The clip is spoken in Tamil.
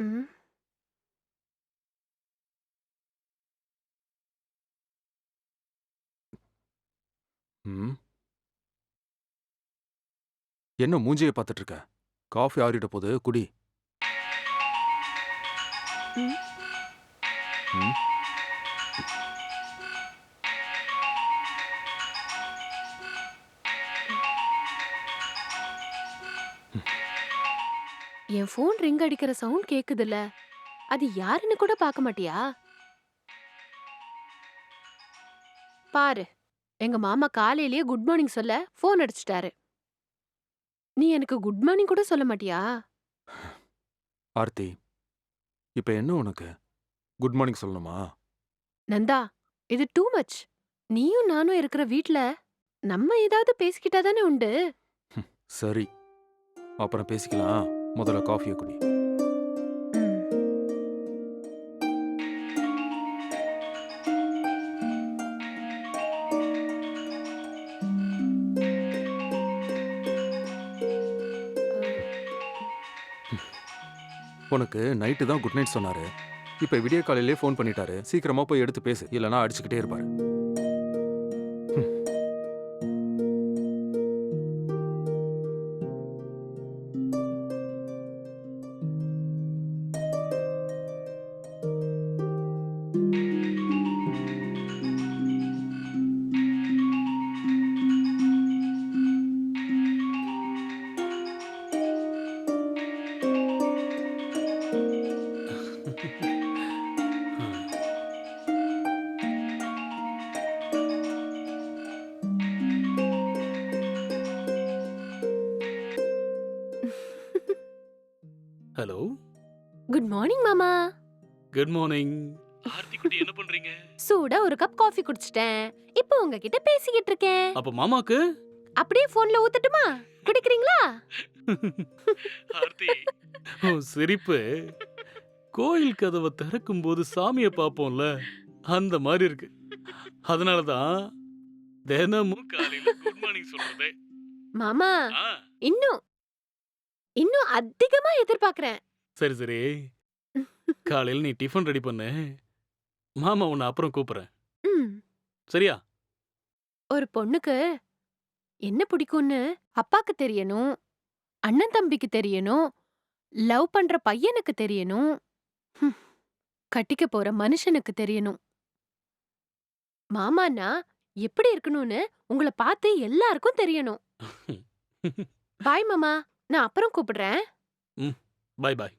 ம். ம். என்ன மூஞ்சிய பாத்துட்டு இருக்க? காஃபி ஆறிட போது குடி. ம். ம். என் ஃபோன் ரிங் அடிக்கிற சவுண்ட் கேக்குதுல்ல. அது யாருன்னு கூட பாக்க மாட்டியா? பாரு, எங்க மாமா காலையிலேயே குட் மார்னிங் சொல்ல ஃபோன் அடிச்சுட்டாரு. நீ எனக்கு குட் மார்னிங் கூட சொல்ல மாட்டியா? ஆர்த்தி, இப்ப என்ன உனக்கு? குட் மார்னிங் சொல்லணுமா? நந்தா, இது டூ மச். நீயும் நானும் இருக்கிற வீட்ல நம்ம ஏதாவது பேசிக்கிட்டா தானே உண்டு. சரி, அப்புறம் பேசிக்கலாம். முதல்ல காஃபிய குடி. ம். உனக்கு நைட்டு தான் குட் நைட் சொன்னாரு. இப்ப விடிய காலையிலேயே ஃபோன் பண்ணிட்டாரு. சீக்கிரமா போய் எடுத்து பேசு. இல்லனா அடிச்சுக்கிட்டே இருப்பாரு. ம். ஹலோ. குட் மார்னிங் மாமா. Good morning. ஆர்த்தி குட்டி என்ன பண்றீங்க? சூடா ஒரு கப் காஃபி குடிச்சிட்டேன். இப்போ உங்ககிட்ட பேசிக்கிட்டு இருக்கேன். அப்ப மாமாக்கு? அப்படியே ஃபோன்ல ஊத்தட்டுமா? குடிக்கிறீங்களா? ஆர்த்தி, உன் சிரிப்பு கோயில் கதவை திறக்கும்போது சாமியை பார்ப்போம்ல, அந்த மாதிரி இருக்கு. அதனால தான் தினமும் காலையில குட் மார்னிங் சொல்றதே. மாமா, ஆ, இன்னும் இன்னும் அதிகமா எதிர்பார்க்கிறேன். சரி சரி. காலையில நீ டிஃபன் ரெடி பண்ணு. மாமா உன்னை அப்புறம் கூப்பிடுறேன். ம். சரியா? ஒரு பொண்ணுக்கு என்ன பிடிக்கும்னு அப்பாக்கு தெரியணும், அண்ணன் தம்பிக்கு தெரியணும், லவ் பண்ற பையனுக்கு தெரியணும், ஹம், கட்டிக்க போற மனுஷனுக்கு தெரியணும். மாமான்னா எப்படி இருக்கணும்னு உங்கள பார்த்து எல்லாருக்கும் தெரியணும். பாய் மாமா, நான் அப்புறம் கூப்பிடுறேன். ம், பை பாய்.